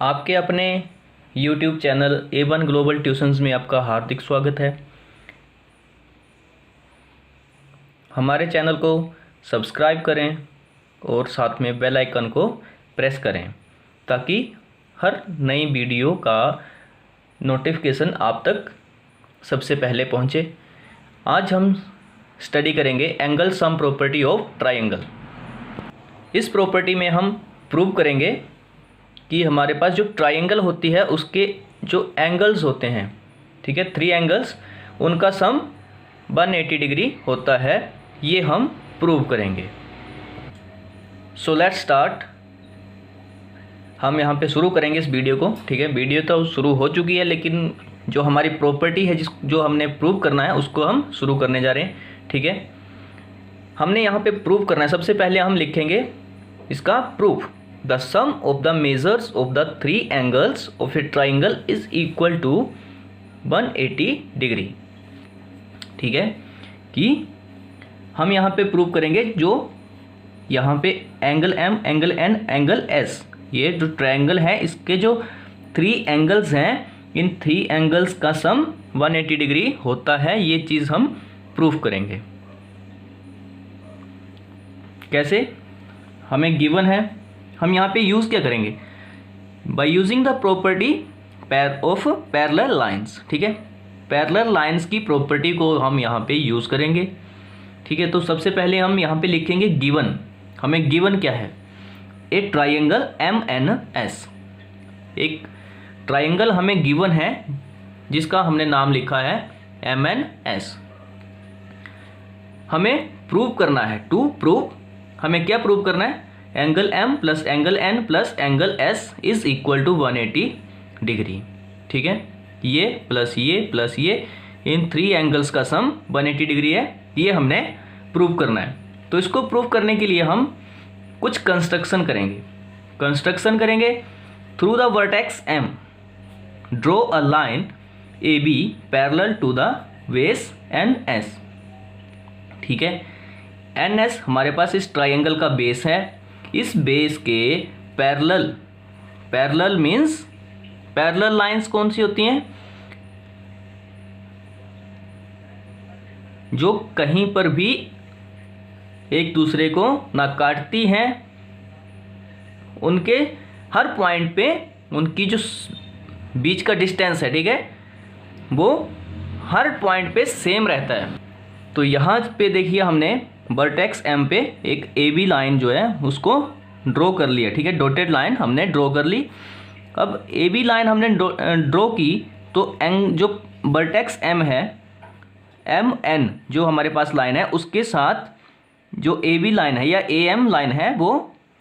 आपके अपने YouTube channel A1 global tuitions में आपका हार्दिक स्वागत है। हमारे चैनल को सब्सक्राइब करें और साथ में बेल आइकन को प्रेस करें ताकि हर नई वीडियो का नोटिफिकेशन आप तक सबसे पहले पहुंचे। आज हम स्टडी करेंगे angle sum property of triangle. इस प्रॉपर्टी में हम प्रूव करेंगे कि हमारे पास जो ट्रायंगल होती है उसके जो एंगल्स होते हैं, ठीक है, 3 एंगल्स, उनका सम 180 डिग्री होता है। ये हम प्रूव करेंगे। So let's start. हम यहाँ पे शुरू करेंगे इस वीडियो को, ठीक है। वीडियो तो शुरू हो चुकी है, लेकिन जो हमारी प्रॉपर्टी है जो हमने प्रूव करना है उसको हम शुरू करने जा रहे हैं, ठीक है। हमने यहाँ पे प्रूव करना है। सबसे पहले हम लिखेंगे इसका proof. The sum of the measures of the 3 angles of a triangle is equal to 180 degree, ठीक है। कि हम यहाँ पे प्रूव करेंगे जो यहाँ पे angle M, angle N, angle S, ये जो ट्रायंगल है इसके जो 3 एंगल्स हैं, इन 3 एंगल्स का सम 180 डिग्री होता है। ये चीज़ हम प्रूव करेंगे। कैसे? हमें गिवन है, हम यहाँ पे यूज़ क्या करेंगे? By using the property of parallel lines, ठीक है। पैरेलल लाइंस की प्रॉपर्टी को हम यहाँ पे यूज़ करेंगे, ठीक है। तो सबसे पहले हम यहाँ पे लिखेंगे गिवन। हमें गिवन क्या है? ए ट्रायंगल MNS। एक ट्रायंगल हमें गिवन है जिसका हमने नाम लिखा है MNS। हमें प्रूव करना है, टू प्रूव, हमें क्या प्रूव करना है? Angle M plus angle N plus angle S is equal to 180 degree, ठीक है। ये प्लस ये इन 3 एंगल्स का सम 180 डिग्री है। ये हमने प्रूव करना है। तो इसको प्रूव करने के लिए हम कुछ कंस्ट्रक्शन करेंगे। Through the vertex M draw a line AB parallel to the base NS, ठीक है। NS हमारे पास इस ट्रायंगल का बेस है। इस बेस के पैरेलल मीन्स पैरेलल लाइंस कौन सी होती हैं? जो कहीं पर भी एक दूसरे को ना काटती हैं, उनके हर पॉइंट पे उनकी जो बीच का डिस्टेंस है, ठीक है, वो हर पॉइंट पे सेम रहता है। तो यहाँ पे देखिए हमने वर्टेक्स M पे एक AB लाइन जो है उसको ड्रॉ कर लिया, ठीक है। डॉटेड लाइन हमने ड्रॉ कर ली। अब AB लाइन हमने ड्रॉ की तो जो वर्टेक्स M है, MN जो हमारे पास लाइन है, उसके साथ जो AB लाइन है या AM लाइन है वो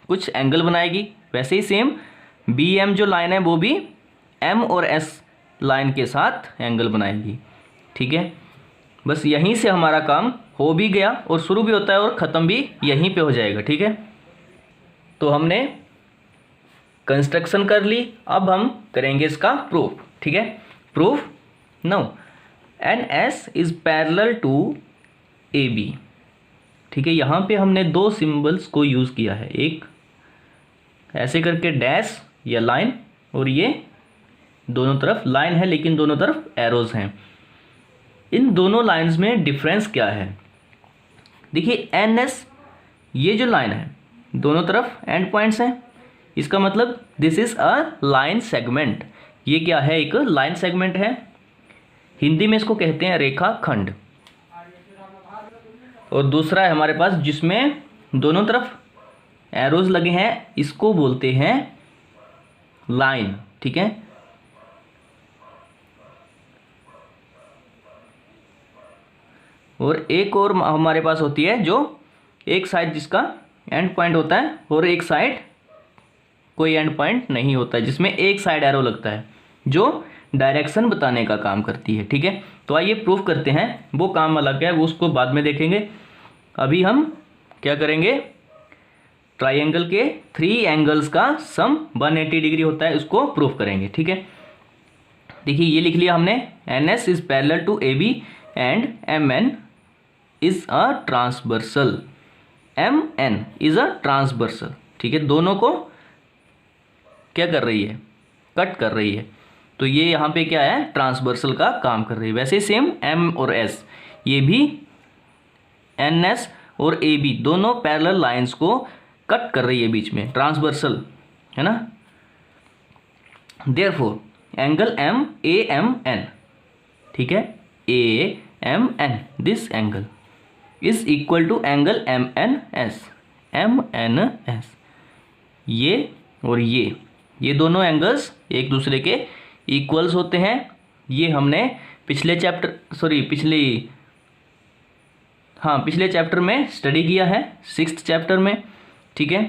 कुछ एंगल बनाएगी। वैसे ही सेम BM जो लाइन है वो भी M और S लाइन के साथ एंगल बनाएगी, ठीक है। बस यहीं से हमारा काम हो भी गया और शुरू भी होता है और ख़त्म भी यहीं पे हो जाएगा, ठीक है। तो हमने कंस्ट्रक्शन कर ली। अब हम करेंगे इसका प्रूफ, ठीक है। Proof now NS is parallel to AB, ठीक है। यहाँ पे हमने 2 सिंबल्स को यूज़ किया है, एक ऐसे करके डैश या लाइन, और ये दोनों तरफ लाइन है लेकिन दोनों तरफ एरोज हैं। इन दोनों लाइंस में डिफरेंस क्या है? देखिए NS, ये जो लाइन है दोनों तरफ एंड पॉइंट्स हैं, इसका मतलब this is a line segment. ये क्या है? एक लाइन सेगमेंट है। हिंदी में इसको कहते हैं रेखा खंड। और दूसरा है हमारे पास जिसमें दोनों तरफ एरोज लगे हैं, इसको बोलते हैं लाइन, ठीक है। और एक और हमारे पास होती है जो एक साइड जिसका एंड पॉइंट होता है और एक साइड कोई एंड पॉइंट नहीं होता है, जिसमें एक साइड एरो लगता है जो डायरेक्शन बताने का काम करती है, ठीक है। तो आइए प्रूफ करते हैं। वो काम अलग है, वो उसको बाद में देखेंगे। अभी हम क्या करेंगे? ट्रायंगल के 3 एंगल्स का सम 180 डिग्री होता है, उसको प्रूफ करेंगे, ठीक है। देखिए ये लिख लिया हमने, NS is parallel to AB and MN is a transversal. MN is a transversal, ठीक है। दोनों को क्या कर रही है? कट कर रही है, तो ये यहाँ पे क्या है, ट्रांसवर्सल का काम कर रही है। वैसे सेम एम और एस, ये भी एन एस और ए बी दोनों पैरेलल लाइंस को कट कर रही है बीच में, ट्रांसवर्सल है ना। Therefore angle M A M N, ठीक है, A M N, this angle is equal to angle M N S, M N S. ये और ये दोनों एंगल्स एक दूसरे के इक्वल्स होते हैं। ये हमने पिछले चैप्टर में स्टडी किया है, 6th चैप्टर में, ठीक है।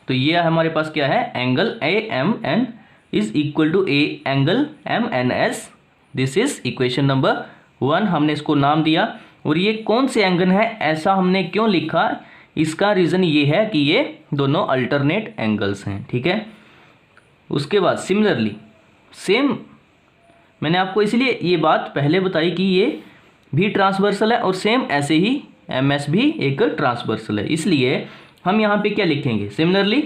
तो ये हमारे पास क्या है, angle A M N is equal to a angle M N S. This is equation number 1, हमने इसको नाम दिया। और ये कौन से एंगल है, ऐसा हमने क्यों लिखा, इसका रीज़न ये है कि ये दोनों अल्टरनेट एंगल्स हैं, ठीक है। उसके बाद सिमिलरली सेम, मैंने आपको इसलिए ये बात पहले बताई कि ये भी ट्रांसवर्सल है, और सेम ऐसे ही एम एस भी एक ट्रांसवर्सल है। इसलिए हम यहाँ पे क्या लिखेंगे, similarly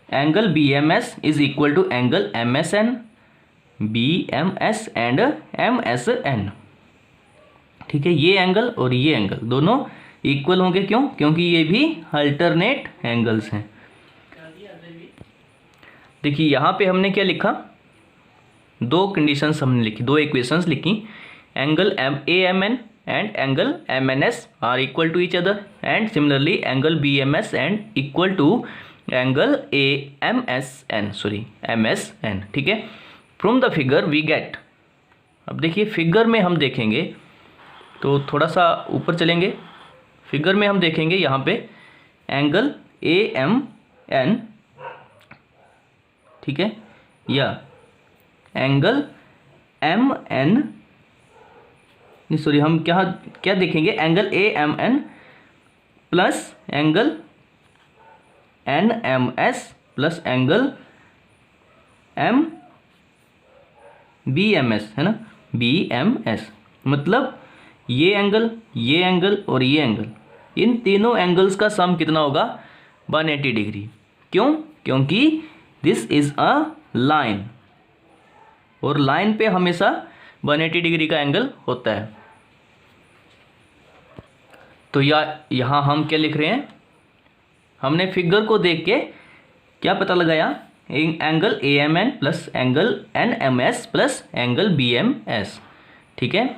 angle B M S is equal to angle M S N, B M S and M S N, ठीक है। ये एंगल और ये एंगल दोनों इक्वल होंगे, क्यों, क्योंकि ये भी अल्टरनेट एंगल्स हैं। देखिए यहाँ पे हमने क्या लिखा, दो कंडीशंस हमने लिखी, दो इक्वेशंस लिखी, angle M A M N and angle M N S are equal to each other, and similarly angle B M S and equal to angle A M S N, sorry M S N, ठीक है। From the figure we get, अब देखिए figure में हम देखेंगे, तो थोड़ा सा ऊपर चलेंगे, फिगर में हम देखेंगे यहाँ पे एंगल ए एम एन, ठीक है, या एंगल एम एन, सॉरी हम क्या देखेंगे, angle A M N plus angle N M S plus angle M B M S, है ना, बी एम एस। मतलब ये एंगल और ये एंगल, इन तीनों एंगल्स का सम कितना होगा, 180 डिग्री। क्यों, क्योंकि दिस इज अ लाइन, और लाइन पे हमेशा 180 डिग्री का एंगल होता है। तो यहाँ हम क्या लिख रहे हैं, हमने फिगर को देख के क्या पता लगाया, angle A M N plus angle N M S plus angle B M S, ठीक है।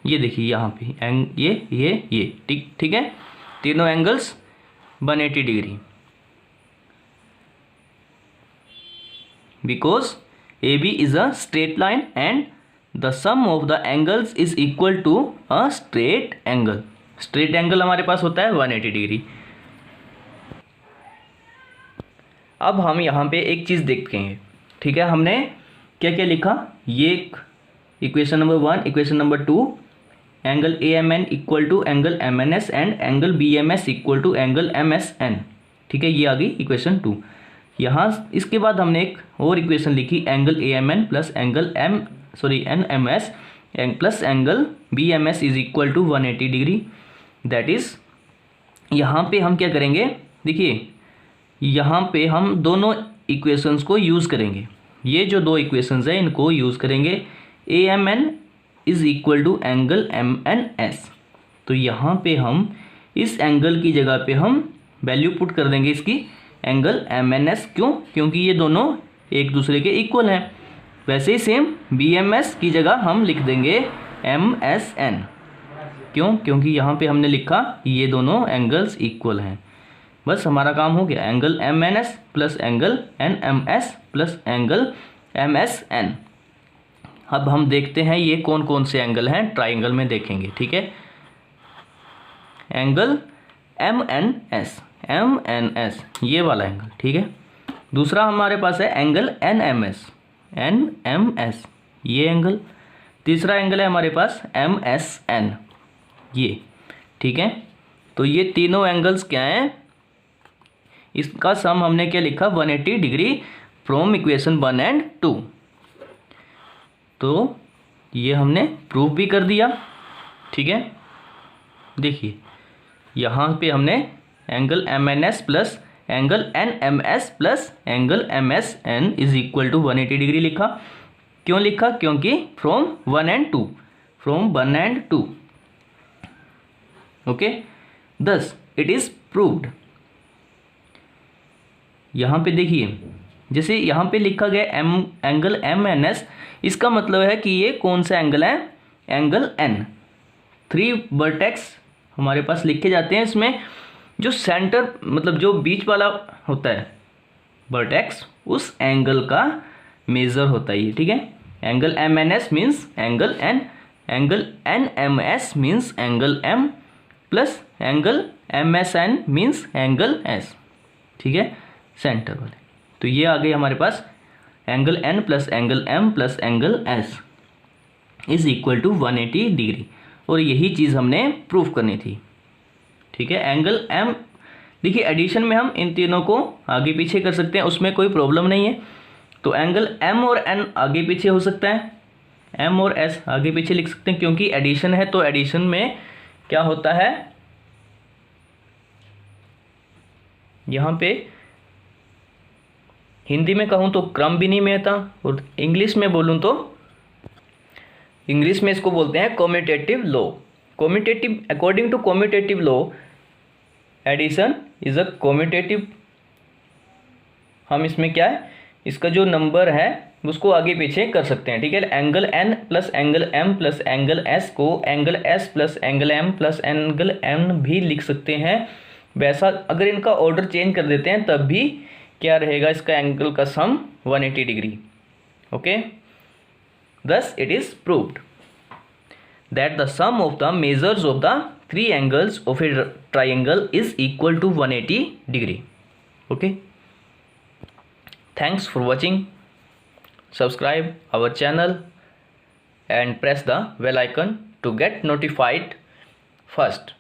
ये देखिए यहाँ पे ये ठीक है, तीनों angles 180 degree, because A B is a straight line and the sum of the angles is equal to a straight angle. Straight angle हमारे पास होता है 180 डिग्री। अब हम यहाँ पे एक चीज़ देखेंगे, ठीक है। हमने क्या क्या लिखा, ये equation number 1, equation number 2, angle A M N equal to angle M N S and angle B M S equal to angle M S N, ठीक है, ये आ गई इक्वेशन 2। यहाँ इसके बाद हमने एक और इक्वेशन लिखी, angle A M N plus angle N M S plus angle B M S is equal to 180 degree. That is, यहाँ पे हम क्या करेंगे, देखिए यहाँ पे हम दोनों इक्वेशंस को यूज़ करेंगे, ये जो दो इक्वेशंस हैं इनको यूज़ करेंगे। A M N is equal to angle M N S, तो यहाँ पे हम इस एंगल की जगह पे हम वैल्यू पुट कर देंगे इसकी, एंगल एम एन एस। क्यों, क्योंकि ये दोनों एक दूसरे के इक्वल हैं। वैसे ही सेम बी एम एस की जगह हम लिख देंगे एम एस एन। क्यों, क्योंकि यहाँ पे हमने लिखा ये दोनों एंगल्स इक्वल हैं। बस हमारा काम हो गया, angle M N S plus angle N M S plus angle M S N. अब हम देखते हैं ये कौन कौन से एंगल हैं, ट्राइंगल में देखेंगे, ठीक है। एंगल एम एन एस, ये वाला एंगल, ठीक है। दूसरा हमारे पास है एंगल एन एम एस, ये एंगल। तीसरा एंगल है हमारे पास एम एस एन, ये, ठीक है। तो ये तीनों एंगल्स क्या हैं, इसका सम हमने क्या लिखा, 180 डिग्री फ्रॉम इक्वेशन 1 एंड 2। तो ये हमने प्रूफ भी कर दिया, ठीक है। देखिए यहाँ पे हमने angle M N S plus angle N M S plus angle M S N is equal to 180 degree लिखा। क्यों लिखा? क्योंकि from 1 and 2, from 1 and 2। Okay, thus it is proved. यहाँ पे देखिए, जैसे यहाँ पे लिखा गया एंगल एम एन एस, इसका मतलब है कि ये कौन सा एंगल है? Angle N. 3 वर्टेक्स हमारे पास लिखे जाते हैं। इसमें जो सेंटर मतलब जो बीच वाला होता है वर्टेक्स, उस एंगल का मेजर होता है ये, ठीक है। Angle M N S means angle N, angle N M S means angle M, plus angle M S N means angle S, ठीक है, सेंटर वाले। तो ये आ गई हमारे पास angle N plus angle M plus angle S is equal to 180 degree, और यही चीज़ हमने प्रूफ करनी थी, ठीक है। एंगल एम, देखिए एडिशन में हम इन तीनों को आगे पीछे कर सकते हैं, उसमें कोई प्रॉब्लम नहीं है। तो एंगल एम और एन आगे पीछे हो सकता है, एम और एस आगे पीछे लिख सकते हैं, क्योंकि एडिशन है। तो एडिशन में क्या होता है, यहाँ पे हिंदी में कहूँ तो क्रम भी नहीं मिलता, और इंग्लिश में बोलूँ तो इंग्लिश में इसको बोलते हैं commutative law. Commutative, according to commutative law addition is a commutative. हम इसमें क्या है, इसका जो नंबर है उसको आगे पीछे कर सकते हैं, ठीक है। Angle N plus angle M plus angle S को angle S plus angle M plus angle N भी लिख सकते हैं। वैसा अगर इनका ऑर्डर चेंज कर देते हैं तब भी क्या रहेगा, इसका एंगल का सम 180 degree. Okay, thus it is proved that the sum of the measures of the 3 angles of a triangle is equal to 180 degree. Okay, thanks for watching. Subscribe our channel and press the bell icon to get notified first.